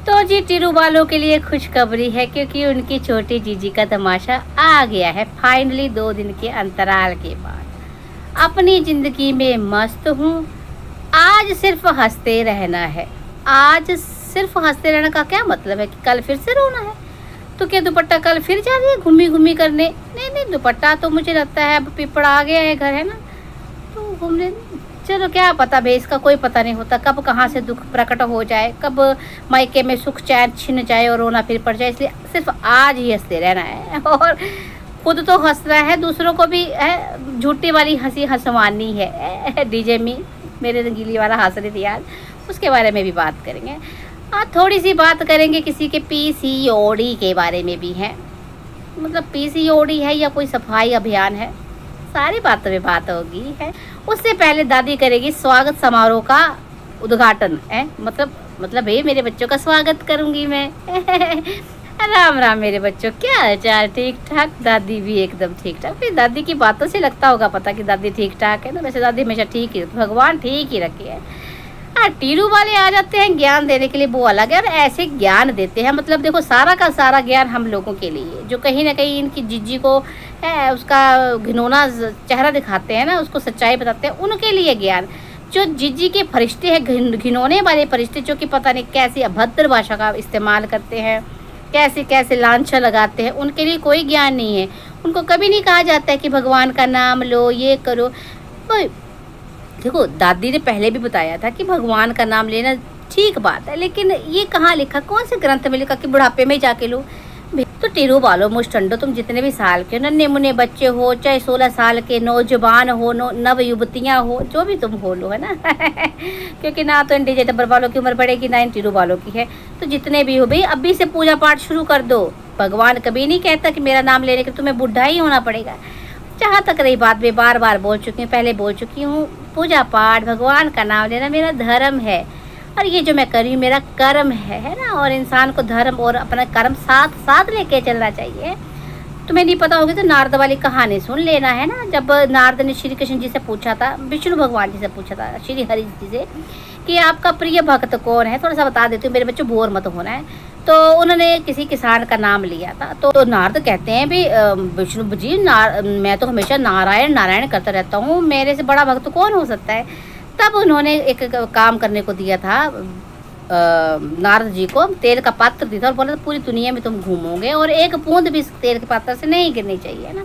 तो जी टीरू वालों के लिए खुशखबरी है, क्योंकि उनकी छोटी जीजी का तमाशा आ गया है फाइनली 2 दिन के अंतराल के बाद। अपनी ज़िंदगी में मस्त हूँ, आज सिर्फ हंसते रहना है। आज सिर्फ हंसते रहने का क्या मतलब है कि कल फिर से रोना है? तो क्या दुपट्टा कल फिर जा रही है घूमी घूमी करने? नहीं, दुपट्टा तो मुझे लगता है अब पिपड़ा आ गया है घर, है ना, तो घूमने। चलो क्या पता भाई, इसका कोई पता नहीं होता कब कहाँ से दुख प्रकट हो जाए, कब मायके में सुख चैन छिन जाए और रोना फिर पड़ जाए। इसलिए सिर्फ आज ही हंसते रहना है और खुद तो हंसना है, दूसरों को भी है झूठी वाली हंसी हंसवानी है। डीजे में मेरे रंगीली वाला हंस रही थी यार, उसके बारे में भी बात करेंगे। थोड़ी सी बात करेंगे किसी के पीसीओडी के बारे में भी है, मतलब पीसीओडी है या कोई सफाई अभियान है, सारी बातों में बात होगी है। उससे पहले दादी करेगी स्वागत समारोह का उद्घाटन है, मतलब भाई मेरे बच्चों का स्वागत करूंगी मैं। राम राम मेरे बच्चों, क्या हाल चाल? ठीक ठाक? दादी भी एकदम ठीक ठाक। फिर दादी की बातों से लगता होगा पता कि दादी ठीक ठाक है ना। वैसे दादी हमेशा ठीक ही, भगवान ठीक ही रखे है। टीरू वाले आ जाते हैं ज्ञान देने के लिए, वो अलग है। और ऐसे ज्ञान देते हैं, मतलब देखो सारा का सारा ज्ञान हम लोगों के लिए, जो कहीं ना कहीं इनकी जीजी को है उसका घिनौना चेहरा दिखाते हैं ना, उसको सच्चाई बताते हैं, उनके लिए ज्ञान। जो जीजी के फरिश्ते हैं, घिनौने वाले फरिश्ते, जो कि पता नहीं कैसी अभद्र भाषा का इस्तेमाल करते हैं, कैसे कैसे लांछा लगाते हैं, उनके लिए कोई ज्ञान नहीं है। उनको कभी नहीं कहा जाता है कि भगवान का नाम लो, ये करो। तो देखो दादी ने पहले भी बताया था कि भगवान का नाम लेना ठीक बात है, लेकिन ये कहाँ लिखा, कौन से ग्रंथ में लिखा कि बुढ़ापे में जाके लो? तो टीरू वालों मुस्टंडो, तुम जितने भी साल के नन्हे मुन्ने बच्चे हो, चाहे 16 साल के नौजवान हो, नव युवतियाँ हो, जो भी तुम हो लो, है ना। क्योंकि ना तो इन डीजे टब्बर वालों की उम्र बढ़ेगी ना इन टीरू वालों की है। तो जितने भी हो भाई, अभी से पूजा पाठ शुरू कर दो। भगवान कभी नहीं कहता कि मेरा नाम लेने के तुम्हें बुढ़ा ही होना पड़ेगा। जहाँ तक रही बात, मैं बार बार बोल चुकी हूँ, पहले बोल चुकी हूँ, पूजा पाठ भगवान का नाम लेना मेरा धर्म है, और ये जो मैं कर रही हूँ मेरा कर्म है ना। और इंसान को धर्म और अपना कर्म साथ साथ लेके चलना चाहिए। तुम्हें नहीं पता होगी तो नारद वाली कहानी सुन लेना, है ना। जब नारद ने श्री कृष्ण जी से पूछा था, विष्णु भगवान जी से पूछा था, श्री हरि जी से, कि आपका प्रिय भक्त कौन है, थोड़ा सा बता देती हूँ, मेरे बच्चों बोर मत होना है। तो उन्होंने किसी किसान का नाम लिया था। तो नारद कहते हैं भी विष्णु जी, मैं तो हमेशा नारायण नारायण करता रहता हूँ, मेरे से बड़ा भक्त कौन हो सकता है? तब उन्होंने एक काम करने को दिया था नारद जी को, तेल का पात्र दिया था और बोला पूरी दुनिया में तुम घूमोगे और एक बूंद भी तेल के पात्र से नहीं गिरनी चाहिए, है ना।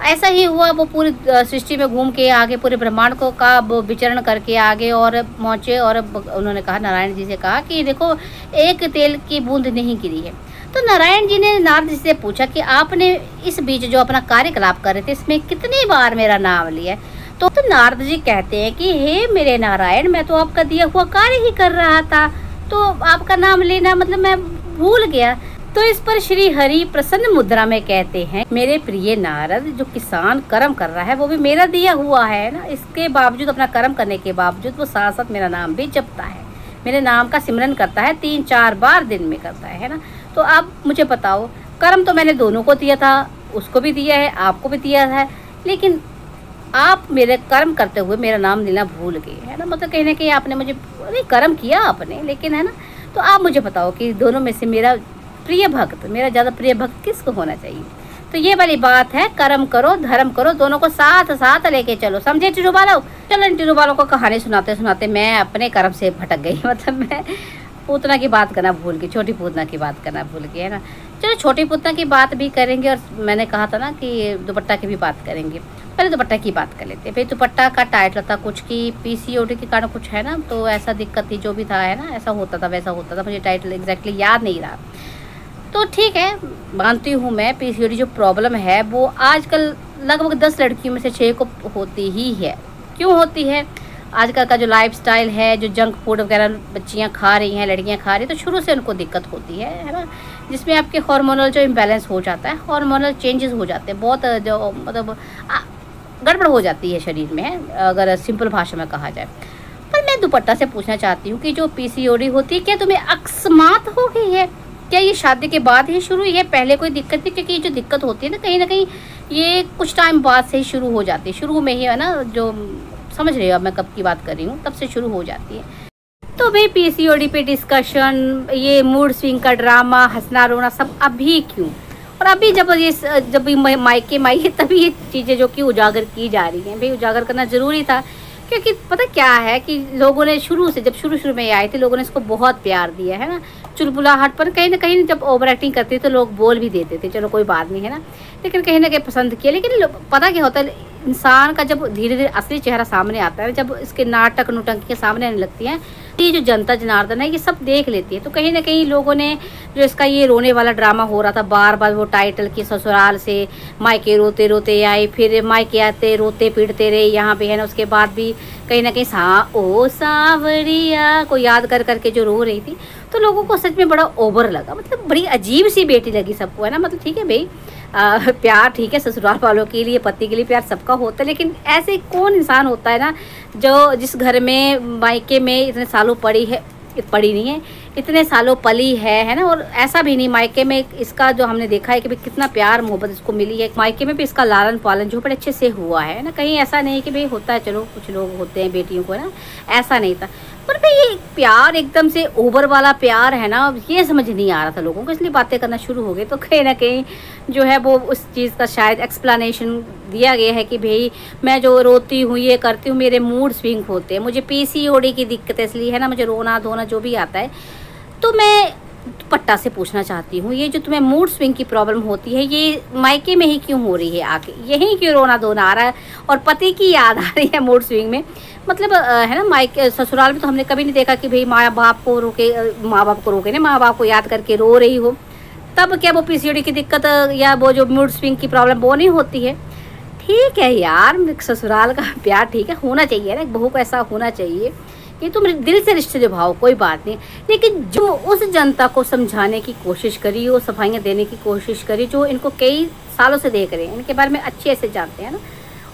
ऐसा ही हुआ, वो पूरी सृष्टि में घूम के आगे, पूरे ब्रह्मांड को का विचरण करके आगे और पहुँचे। और उन्होंने कहा, नारायण जी से कहा कि देखो एक तेल की बूंद नहीं गिरी है। तो नारायण जी ने नारद जी से पूछा कि आपने इस बीच जो अपना कार्यकलाप कर रहे थे, इसमें कितनी बार मेरा नाम लिया? तो नारद जी कहते हैं कि हे मेरे नारायण, मैं तो आपका दिया हुआ कार्य ही कर रहा था, तो आपका नाम लेना मतलब मैं भूल गया। तो इस पर श्री हरि प्रसन्न मुद्रा में कहते हैं, मेरे प्रिय नारद, जो किसान कर्म कर रहा है वो भी मेरा दिया हुआ है ना, इसके बावजूद, अपना कर्म करने के बावजूद वो साथ साथ मेरा नाम भी जपता है, मेरे नाम का सिमरन करता है, 3-4 बार दिन में करता है ना। तो अब मुझे बताओ, कर्म तो मैंने दोनों को दिया था, उसको भी दिया है, आपको भी दिया है, लेकिन आप मेरे कर्म करते हुए मेरा नाम लेना भूल गए, है ना। मतलब कहीं ना कहीं आपने मुझे कर्म किया आपने, लेकिन है ना। तो आप मुझे बताओ कि दोनों में से मेरा प्रिय भक्त, मेरा ज़्यादा प्रिय भक्त किसको होना चाहिए? तो ये वाली बात है, कर्म करो धर्म करो, दोनों को साथ साथ लेके चलो, समझे टीरू वालों? चलो टीरू वालों को कहानी सुनाते सुनाते मैं अपने कर्म से भटक गई। मतलब मैं पूतना की बात करना भूल गई, छोटी पूतना की बात करना भूल गई, है ना। चलो छोटी पूतना की बात भी करेंगे, और मैंने कहा था ना कि दुपट्टा की भी बात करेंगे। पहले दुपट्टा की बात कर लेते हैं। फिर दुपट्टा का टाइटल था कुछ की पीसीओडी के कारण कुछ, है ना। तो ऐसा दिक्कत थी, जो भी था, है ना, ऐसा होता था वैसा होता था, मुझे टाइटल एग्जैक्टली याद नहीं रहा। तो ठीक है, मानती हूँ मैं, पीसीओडी जो प्रॉब्लम है वो आजकल लगभग 10 लड़कियों में से 6 को होती ही है। क्यों होती है? आजकल का जो लाइफस्टाइल है, जो जंक फूड वगैरह बच्चियाँ खा रही हैं, लड़कियाँ खा रही हैं, तो शुरू से उनको दिक्कत होती है ना। जिसमें आपके हार्मोनल जो इम्बैलेंस हो जाता है, हार्मोनल चेंजेस हो जाते हैं, बहुत जो मतलब गड़बड़ हो जाती है शरीर में, अगर सिंपल भाषा में कहा जाए। पर मैं दुपट्टा से पूछना चाहती हूँ कि जो पीसीओडी होती है, क्या तुम्हें अकस्मात हो गई है? क्या ये शादी के बाद ही शुरू हुई है? पहले कोई दिक्कत थी? क्योंकि ये जो दिक्कत होती है ना कहीं ये कुछ टाइम बाद से ही शुरू हो जाती है, शुरू में ही, है ना। जो समझ रहे हो अब मैं कब की बात कर रही हूँ, तब से शुरू हो जाती है। तो भाई पीसीओडी पे डिस्कशन, ये मूड स्विंग का ड्रामा, हंसना रोना सब अभी क्यों? और अभी जब मायके में आई है तभी ये चीज़ें जो कि उजागर की जा रही हैं। भाई उजागर करना ज़रूरी था, क्योंकि पता क्या है कि लोगों ने शुरू से, जब शुरू में ये आए थे, लोगों ने इसको बहुत प्यार दिया है ना। चुलबुलाहट पर कहीं ना कहीं जब ओवर एक्टिंग करती तो लोग बोल भी देते थे, चलो कोई बात नहीं है ना, लेकिन कहीं ना कहीं पसंद किया। लेकिन पता क्या होता है, इंसान का जब धीरे धीरे असली चेहरा सामने आता है, जब इसके नाटक नौटंकी के सामने आने लगती हैं, ये जो जनता जनार्दन है ये सब देख लेती है। तो कहीं ना कहीं लोगों ने जो इसका ये रोने वाला ड्रामा हो रहा था, बार बार वो टाइटल की ससुराल से मायके रोते रोते आई, फिर मायके आते रोते पीटते रहे यहाँ पे है ना, उसके बाद भी कहीं ना कहीं ओ सावरिया को याद कर करके जो रो रही थी, तो लोगों को सच में बड़ा ओवर लगा। मतलब बड़ी अजीब सी बेटी लगी सबको, है ना। मतलब ठीक है भाई, प्यार ठीक है, ससुराल वालों के लिए, पति के लिए प्यार सबका होता है, लेकिन ऐसे कौन इंसान होता है ना जो जिस घर में मायके में इतने सालों पड़ी नहीं है, इतने सालों पली है ना। और ऐसा भी नहीं, मायके में इसका जो हमने देखा है कि भाई कितना प्यार मोहब्बत इसको मिली है, मायके में भी इसका लालन पालन जो बड़े अच्छे से हुआ है ना। कहीं ऐसा नहीं कि भाई होता है, चलो कुछ लोग होते हैं बेटियों को ना, ऐसा नहीं था। पर भाई ये प्यार एकदम से ओवर वाला प्यार है ना, ये समझ नहीं आ रहा था लोगों को, इसलिए बातें करना शुरू हो गए। तो कहीं ना कहीं जो है वो उस चीज़ का शायद एक्सप्लेनेशन दिया गया है कि भाई मैं जो रोती हूँ, ये करती हूँ, मेरे मूड स्विंग होते हैं, मुझे पीसीओडी की दिक्कत है, इसलिए है ना, मुझे रोना धोना जो भी आता है। तो मैं पट्टा से पूछना चाहती हूँ, ये जो तुम्हें मूड स्विंग की प्रॉब्लम होती है, ये मायके में ही क्यों हो रही है, आके यहीं क्यों रोना धोना आ रहा है और पति की याद आ रही है मूड स्विंग में? मतलब है ना, मायके ससुराल में तो हमने कभी नहीं देखा कि भाई माँ बाप को रोके ना, माँ बाप को याद करके रो रही हो। तब क्या वो पीसीओडी की दिक्कत या वो जो मूड स्विंग की प्रॉब्लम वो नहीं होती है? ठीक है यार, ससुराल का प्यार ठीक है, होना चाहिए ना, एक बहू को ऐसा होना चाहिए कि तुम दिल से रिश्ते निभाओ, कोई बात नहीं। लेकिन जो उस जनता को समझाने की कोशिश करी, वो सफाइयाँ देने की कोशिश करी, जो इनको कई सालों से देख रहे हैं, इनके बारे में अच्छे से जानते हैं ना।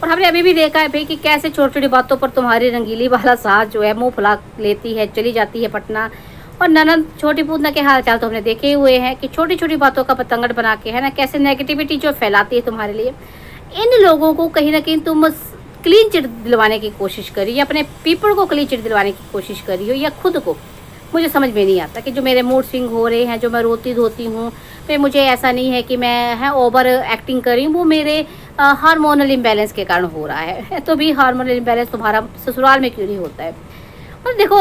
और हमने अभी भी देखा है भाई कि कैसे छोटी छोटी बातों पर तुम्हारी रंगीली वाला सास जो है मुँह फुला लेती है, चली जाती है पटना। और ननद छोटी पूतना के हाल चाल तो हमने देखे हुए हैं कि छोटी छोटी बातों का पतंगड़ बना के है ना, कैसे नेगेटिविटी जो फैलाती है तुम्हारे लिए। इन लोगों को कहीं ना कहीं तुम क्लीन चिट दिलवाने की कोशिश करी, या अपने पीपल को क्लीन चिट दिलवाने की कोशिश करी हो, या खुद को। मुझे समझ में नहीं आता कि जो मेरे मूड स्विंग हो रहे हैं, जो मैं रोती धोती हूँ, फिर मुझे ऐसा नहीं है कि मैं है ओवर एक्टिंग कर रही हूँ, वो मेरे हार्मोनल इम्बैलेंस के कारण हो रहा है। तो भी हार्मोनल इम्बैलेंस तुम्हारा ससुराल में क्यों नहीं होता है? और देखो,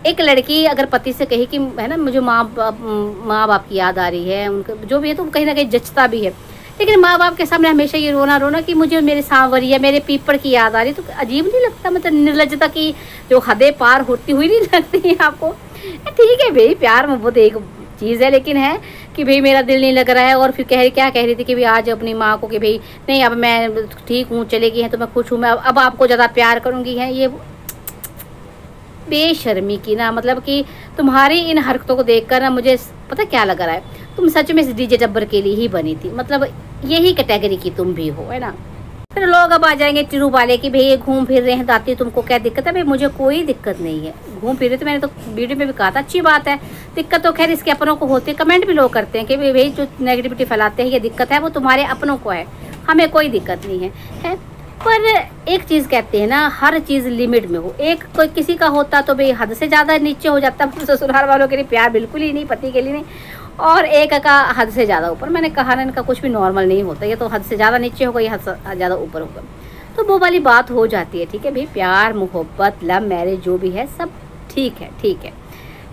एक लड़की अगर पति से कहे कि है ना, मुझे माँ बाप की याद आ रही है, उनका जो भी है, तो कहीं ना कहीं जचता भी है। लेकिन माँ बाप के सामने हमेशा ये रोना कि मुझे मेरे सांवरिया, मेरे पीपल की याद आ रही, तो अजीब नहीं लगता? मतलब निर्लजता की जो हदें पार होती हुई नहीं लगती है आपको? ठीक है भाई, प्यार मोहब्बत एक चीज़ है, लेकिन है कि भाई मेरा दिल नहीं लग रहा है, और फिर क्या कह रही थी कि भाई आज अपनी माँ को कि भाई नहीं, अब मैं ठीक हूँ, चले गई हैं तो मैं खुश हूँ, मैं अब आपको ज़्यादा प्यार करूँगी। है ये बेशर्मी की ना, मतलब कि तुम्हारी इन हरकतों को देखकर ना मुझे पता क्या लग रहा है, तुम सच में इस डीजे जब्बर के लिए ही बनी थी। मतलब यही कैटेगरी की तुम भी हो, है ना। फिर लोग अब आ जाएंगे चिरू वाले कि भाई ये घूम फिर रहे हैं दाती, तुमको क्या दिक्कत है? भाई मुझे कोई दिक्कत नहीं है, घूम फिर रहे, तो मैंने तो वीडियो में भी कहा था, अच्छी बात है। दिक्कत तो खैर इसके अपनों को होती है, कमेंट भी लोग करते हैं कि भाई जो नेगेटिविटी फैलाते हैं, ये दिक्कत है वो तुम्हारे अपनों को है, हमें कोई दिक्कत नहीं है। पर एक चीज़ कहते हैं ना, हर चीज़ लिमिट में हो। एक कोई किसी का होता तो भाई हद से ज़्यादा नीचे हो जाता, ससुराल वालों के लिए प्यार बिल्कुल ही नहीं, पति के लिए नहीं, और एक का हद से ज़्यादा ऊपर। मैंने कहा ना, इनका कुछ भी नॉर्मल नहीं होता, ये तो हद से ज़्यादा नीचे होगा, ये हद से ज़्यादा ऊपर होगा, तो वो वाली बात हो जाती है। ठीक है भाई, प्यार मोहब्बत लव मैरिज जो भी है सब ठीक है,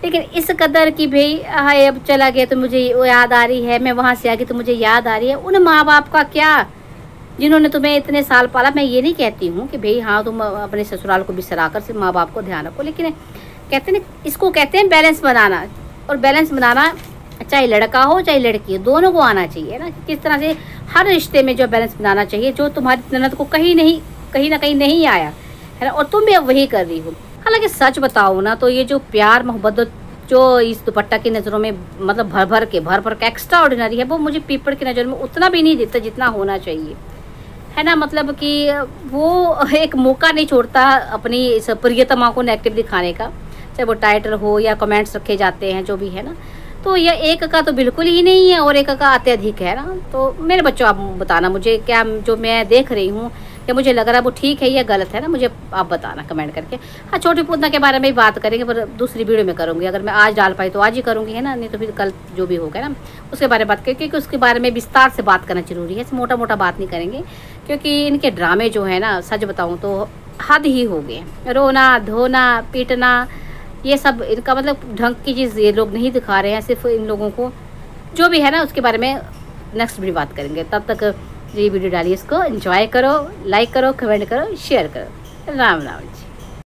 लेकिन इस कदर की भाई हाय अब चला गया तो मुझे याद आ रही है, मैं वहाँ से आ गई तो मुझे याद आ रही है। उन माँ बाप का क्या जिन्होंने तुम्हें इतने साल पाला? मैं ये नहीं कहती हूँ कि भाई हाँ तुम अपने ससुराल को बिसरा कर सिर्फ माँ बाप को ध्यान रखो, लेकिन कहते हैं इसको कहते हैं बैलेंस बनाना। और बैलेंस बनाना चाहे लड़का हो चाहे लड़की हो, दोनों को आना चाहिए ना। किस तरह से हर रिश्ते में जो बैलेंस बनाना चाहिए, जो तुम्हारी ननद को कहीं ना कहीं नहीं आया है ना, और तुम भी अब वही कर रही हो। हालांकि सच बताओ ना, तो ये जो प्यार मोहब्बत जो इस दुपट्टा की नज़रों में मतलब भर भर के एक्स्ट्रा ऑर्डिनरी है, वो मुझे पीपल की नज़र में उतना भी नहीं देता जितना होना चाहिए, है ना। मतलब कि वो एक मौका नहीं छोड़ता अपनी इस प्रियतमा को नेगेटिव दिखाने का, चाहे वो टाइटल हो या कमेंट्स रखे जाते हैं जो भी है ना। तो यह एक का तो बिल्कुल ही नहीं है और एक का अत्यधिक है ना। तो मेरे बच्चों आप बताना मुझे, क्या जो मैं देख रही हूँ या मुझे लग रहा है वो ठीक है या गलत है ना, मुझे आप बताना कमेंट करके। हाँ, छोटी पूतना के बारे में ही बात करेंगे, पर दूसरी वीडियो में करूँगी। अगर मैं आज डाल पाई तो आज ही करूँगी, है ना, नहीं तो फिर कल जो भी होगा ना उसके बारे में बात करेंगे, क्योंकि उसके बारे में विस्तार से बात करना जरूरी है। मोटा मोटा बात नहीं करेंगे, क्योंकि इनके ड्रामे जो है ना, सच बताऊँ तो हद ही हो गए। रोना धोना पीटना ये सब इनका मतलब ढंग की चीज़ ये लोग नहीं दिखा रहे हैं। सिर्फ इन लोगों को जो भी है ना उसके बारे में नेक्स्ट वीडियो बात करेंगे। तब तक ये वीडियो डालिए, इसको एंजॉय करो, लाइक करो, कमेंट करो, शेयर करो। राम राम जी।